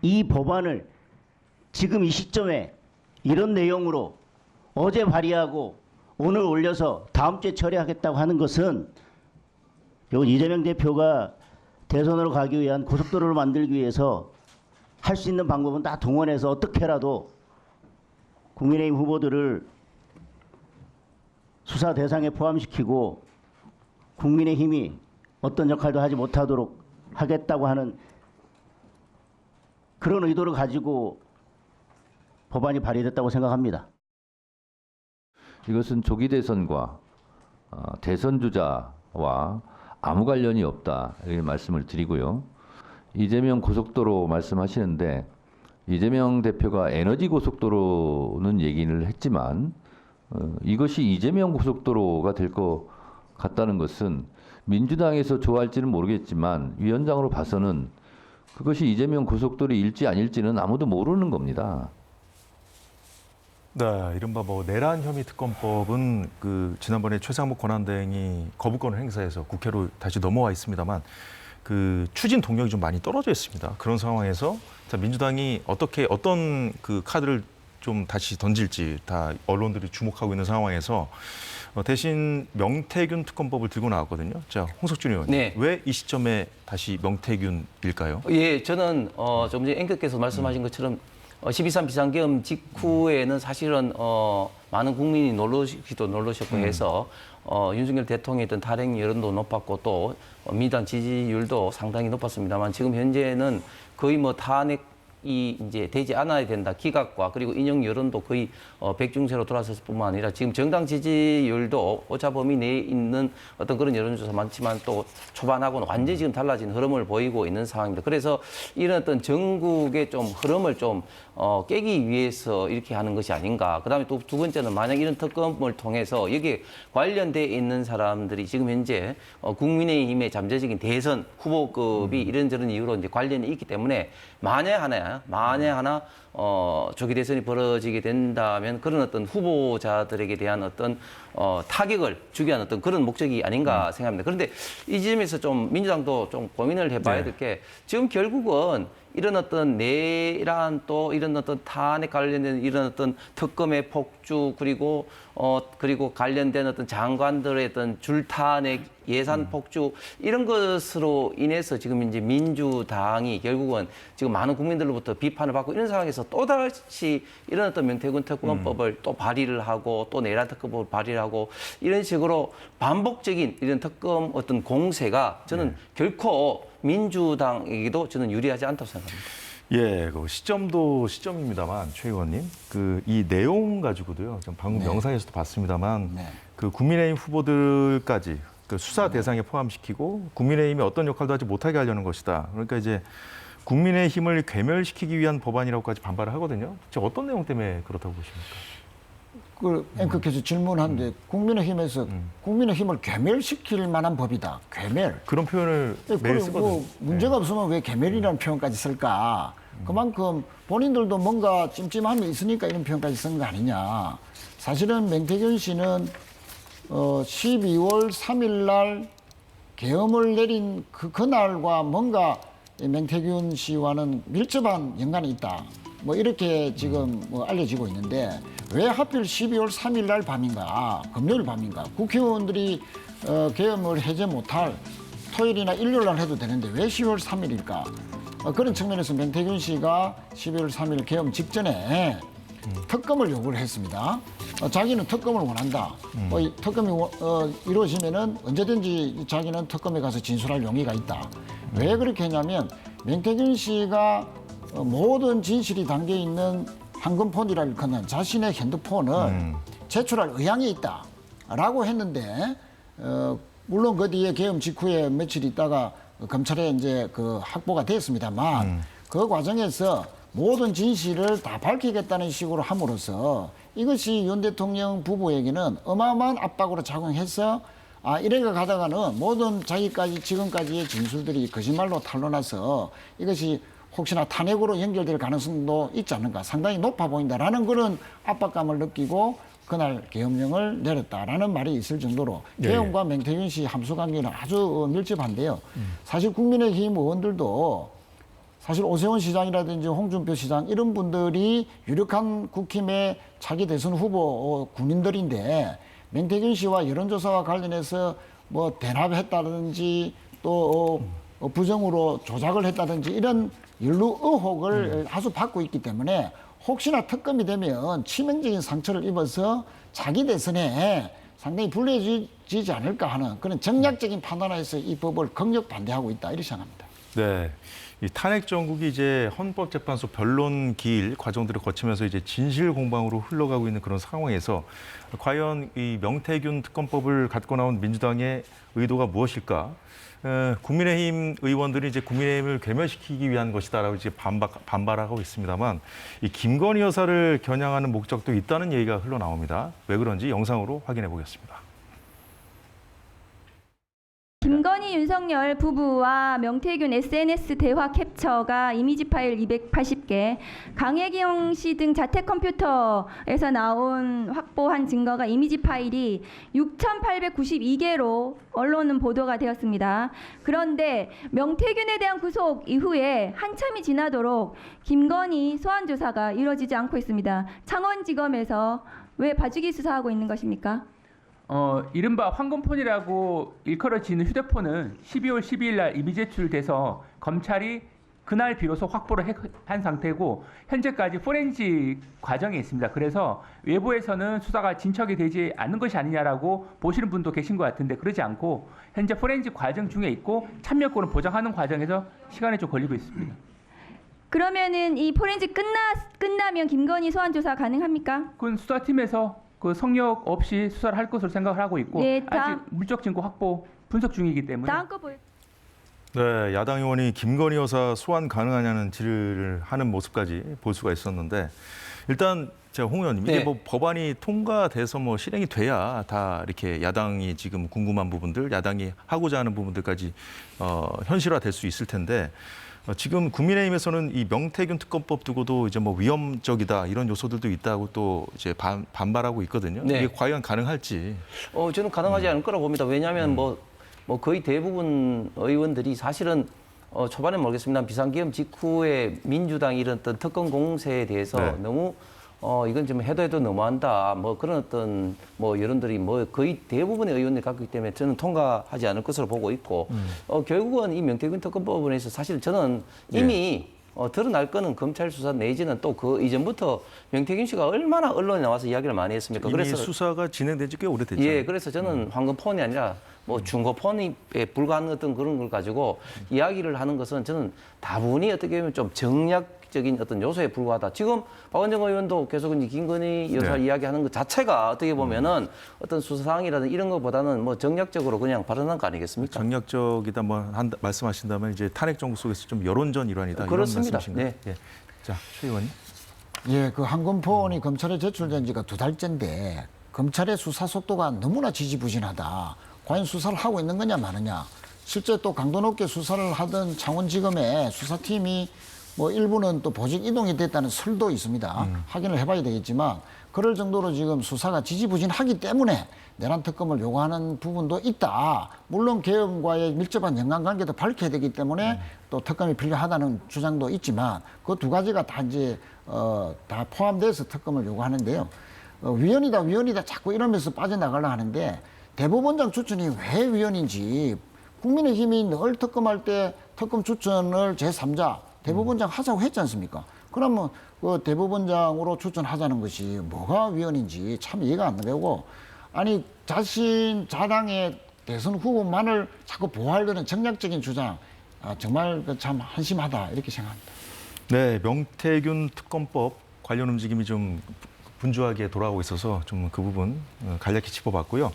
이 법안을 지금 이 시점에 이런 내용으로 어제 발의하고 오늘 올려서 다음 주에 처리하겠다고 하는 것은 이건 이재명 대표가 대선으로 가기 위한 고속도로를 만들기 위해서 할 수 있는 방법은 다 동원해서 어떻게라도 국민의힘 후보들을 수사 대상에 포함시키고 국민의힘이 어떤 역할도 하지 못하도록 하겠다고 하는 그런 의도를 가지고 법안이 발의됐다고 생각합니다. 이것은 조기 대선과 대선 주자와 아무 관련이 없다 이렇게 말씀을 드리고요. 이재명 고속도로 말씀하시는데 이재명 대표가 에너지 고속도로는 얘기를 했지만 이것이 이재명 고속도로가 될 것 같다는 것은 민주당에서 좋아할지는 모르겠지만 위원장으로 봐서는 그것이 이재명 고속도로일지 아닐지는 아무도 모르는 겁니다. 네, 이른바 내란 혐의 특검법은 지난번에 최상목 권한대행이 거부권을 행사해서 국회로 다시 넘어와 있습니다만 추진 동력이 좀 많이 떨어져 있습니다. 그런 상황에서 민주당이 어떤 카드를 좀 다시 던질지 다 언론들이 주목하고 있는 상황에서 대신 명태균 특검법을 들고 나왔거든요. 자, 홍석준 의원님, 네. 왜 이 시점에 다시 명태균일까요? 예, 저는 조금 전에 앵커께서 말씀하신 것처럼 12.3 비상계엄 직후에는 사실은 많은 국민이 놀라시기도 놀라셨고 해서 윤석열 대통령의 어떤 탈행 여론도 높았고 또 민주당 지지율도 상당히 높았습니다만 지금 현재는 거의 탄핵이 이제 되지 않아야 된다 기각과 그리고 인용 여론도 거의 백중세로 돌아섰을 뿐만 아니라 지금 정당 지지율도 오차 범위 내에 있는 어떤 그런 여론조사 많지만 또 초반하고는 완전히 지금 달라진 흐름을 보이고 있는 상황입니다. 그래서 이런 어떤 전국의 좀 흐름을 좀 깨기 위해서 이렇게 하는 것이 아닌가. 그다음에 또 두 번째는 만약 이런 특검을 통해서 여기에 관련돼 있는 사람들이 지금 현재 국민의힘의 잠재적인 대선 후보급이 이런저런 이유로 이제 관련이 있기 때문에 만에 하나 조기 대선이 벌어지게 된다면 그런 어떤 후보자들에게 대한 어떤 타격을 주기 위한 어떤 그런 목적이 아닌가 생각합니다. 그런데 이 점에서 좀 민주당도 좀 고민을 해봐야 될 게 지금 결국은 이런 어떤 내란 또 이런 어떤 탄핵 관련된 이런 어떤 특검의 폭주 그리고 관련된 어떤 장관들의 어떤 줄탄핵 예산 폭주 이런 것으로 인해서 지금 이제 민주당이 결국은 지금 많은 국민들로부터 비판을 받고 이런 상황에서 또다시 이런 어떤 명태균 특검법을 또 발의를 하고 또 내란 특검법을 발의를 하고 이런 식으로 반복적인 이런 특검 어떤 공세가 저는 결코 민주당에게도 저는 유리하지 않다고 생각합니다. 예, 시점도 시점입니다만 최 의원님, 이 내용 가지고도요. 방금 영상에서도 봤습니다만, 국민의힘 후보들까지 수사 대상에 포함시키고 국민의힘이 어떤 역할도 하지 못하게 하려는 것이다. 그러니까 이제 국민의힘을 괴멸시키기 위한 법안이라고까지 반발을 하거든요. 어떤 내용 때문에 그렇다고 보십니까? 앵커께서 질문한데 국민의힘에서 국민의힘을 괴멸시킬 만한 법이다. 괴멸. 그런 표현을 매일 쓰거든요. 문제가 없으면 왜 괴멸이라는 표현까지 쓸까? 그만큼 본인들도 뭔가 찜찜함이 있으니까 이런 표현까지 쓴 거 아니냐. 사실은 명태균 씨는 12월 3일 날 계엄을 내린 그날과 뭔가 명태균 씨와는 밀접한 연관이 있다. 이렇게 지금 알려지고 있는데 왜 하필 12월 3일 날 밤인가, 금요일 밤인가, 국회의원들이 계엄을 해제 못할 토요일이나 일요일 날 해도 되는데 왜 12월 3일일까? 그런 측면에서 명태균 씨가 12월 3일 계엄 직전에 특검을 요구를 했습니다. 자기는 특검을 원한다. 특검이 이루어지면은 언제든지 자기는 특검에 가서 진술할 용의가 있다. 왜 그렇게 했냐면 명태균 씨가 모든 진실이 담겨 있는 황금폰이라 일컫는 자신의 핸드폰을 제출할 의향이 있다라고 했는데 물론 그 뒤에 계엄 직후에 며칠 있다가 검찰에 이제 확보가 됐습니다만 그 과정에서 모든 진실을 다 밝히겠다는 식으로 함으로써 이것이 윤 대통령 부부에게는 어마어마한 압박으로 작용해서 이래가 가다가는 모든 자기까지 지금까지의 진술들이 거짓말로 탄로나서 이것이 혹시나 탄핵으로 연결될 가능성도 있지 않는가 상당히 높아 보인다라는 그런 압박감을 느끼고 그날 계엄령을 내렸다라는 말이 있을 정도로 계엄과 명태균 씨 함수 관계는 아주 밀접한데요. 사실 국민의힘 의원들도 사실 오세훈 시장이라든지 홍준표 시장 이런 분들이 유력한 국힘의 차기 대선 후보 군인들인데 명태균 씨와 여론조사와 관련해서 뭐 대납했다든지 또 부정으로 조작을 했다든지 이런 연루 의혹을 하수 받고 있기 때문에 혹시나 특검이 되면 치명적인 상처를 입어서 자기 대선에 상당히 불리해지지 않을까 하는 그런 정략적인 판단에서 이 법을 강력 반대하고 있다 이렇게 생각합니다. 네. 이 탄핵 정국이 이제 헌법재판소 변론 기일 과정들을 거치면서 이제 진실 공방으로 흘러가고 있는 그런 상황에서 과연 이 명태균 특검법을 갖고 나온 민주당의 의도가 무엇일까? 국민의힘 의원들이 이제 국민의힘을 괴멸시키기 위한 것이다라고 이제 반발하고 있습니다만 이 김건희 여사를 겨냥하는 목적도 있다는 얘기가 흘러나옵니다. 왜 그런지 영상으로 확인해 보겠습니다. 김건희 윤석열 부부와 명태균 SNS 대화 캡처가 이미지 파일 280개, 강혜경 씨 등 자택 컴퓨터에서 나온 확보한 증거가 이미지 파일이 6,892개로 언론은 보도가 되었습니다. 그런데 명태균에 대한 구속 이후에 한참이 지나도록 김건희 소환 조사가 이루어지지 않고 있습니다. 창원지검에서 왜 봐주기 수사하고 있는 것입니까? 이른바 황금폰이라고 일컬어지는 휴대폰은 12월 12일 날 이미 제출돼서 검찰이 그날 비로소 확보를 한 상태고 현재까지 포렌식 과정에 있습니다. 그래서 외부에서는 수사가 진척이 되지 않는 것이 아니냐라고 보시는 분도 계신 것 같은데 그러지 않고 현재 포렌식 과정 중에 있고 참여권을 보장하는 과정에서 시간이 좀 걸리고 있습니다. 그러면은 이 포렌식 끝나면 김건희 소환 조사 가능합니까? 그건 수사팀에서 그 성역 없이 수사를 할 것으로 생각을 하고 있고 네, 아직 물적 증거 확보 분석 중이기 때문에 다음 거 보여. 네, 야당 의원이 김건희 여사 소환 가능하냐는 질의를 하는 모습까지 볼 수가 있었는데 일단 제가 홍 의원님 이게 네. 뭐 법안이 통과돼서 뭐 실행이 돼야 다 이렇게 야당이 지금 궁금한 부분들, 야당이 하고자 하는 부분들까지 현실화될 수 있을 텐데 지금 국민의힘에서는 이 명태균 특검법 두고도 이제 뭐 위험적이다 이런 요소들도 있다고 또 이제 반발하고 있거든요. 네. 이게 과연 가능할지. 저는 가능하지 않을 거라고 봅니다. 왜냐하면 뭐 거의 대부분 의원들이 사실은 초반에 모르겠습니다. 비상계엄 직후에 민주당이 이런 어떤 특검 공세에 대해서 네. 너무 이건 좀 해도 너무한다. 뭐 그런 어떤 뭐 여론들이 뭐 거의 대부분의 의원들이 갖고 있기 때문에 저는 통과하지 않을 것으로 보고 있고 결국은 이 명태균 특검법원에서 사실 저는 이미 드러날 거는 검찰 수사 내지는 또 그 이전부터 명태균 씨가 얼마나 언론에 나와서 이야기를 많이 했습니까? 이미 그래서 수사가 진행된 지 꽤 오래됐죠. 예, 그래서 저는 황금폰이 아니라 뭐 중고폰에 불과한 어떤 그런 걸 가지고 이야기를 하는 것은 저는 다분히 어떻게 보면 좀 정략적인 어떤 요소에 불과하다. 지금 박원정 의원도 계속 이제 김건희 여사 네. 이야기하는 것 자체가 어떻게 보면은 어떤 수사상이라든 이런 것보다는 뭐 정략적으로 그냥 발언한 거 아니겠습니까? 정략적이다 뭐 말씀하신다면 이제 탄핵 정국 속에서 좀 여론전 일환이다 그렇습니다. 이런 말씀이신가요? 네. 예. 자, 최 의원님. 예, 그 한건폰이 검찰에 제출된 지가 2달째인데 검찰의 수사 속도가 너무나 지지부진하다. 과연 수사를 하고 있는 거냐 마느냐. 실제 또 강도 높게 수사를 하던 창원지검의 수사팀이 뭐 일부는 또 보직 이동이 됐다는 설도 있습니다. 확인을 해봐야 되겠지만 그럴 정도로 지금 수사가 지지부진하기 때문에 내란 특검을 요구하는 부분도 있다. 물론 계엄과의 밀접한 연관관계도 밝혀야 되기 때문에 또 특검이 필요하다는 주장도 있지만 그 두 가지가 다 이제 다 포함돼서 특검을 요구하는데요. 위헌이다 자꾸 이러면서 빠져나가려 하는데 대법원장 추천이 왜 위헌인지 국민의힘이 늘 특검할 때 특검 추천을 제3자 대법원장 하자고 했지 않습니까? 그러면 그 대법원장으로 추천하자는 것이 뭐가 위헌인지 참 이해가 안 되고 아니 자당의 대선 후보만을 자꾸 보호하려는 정략적인 주장 정말 참 한심하다 이렇게 생각합니다. 네, 명태균 특검법 관련 움직임이 좀 분주하게 돌아오고 있어서 좀 그 부분 간략히 짚어봤고요.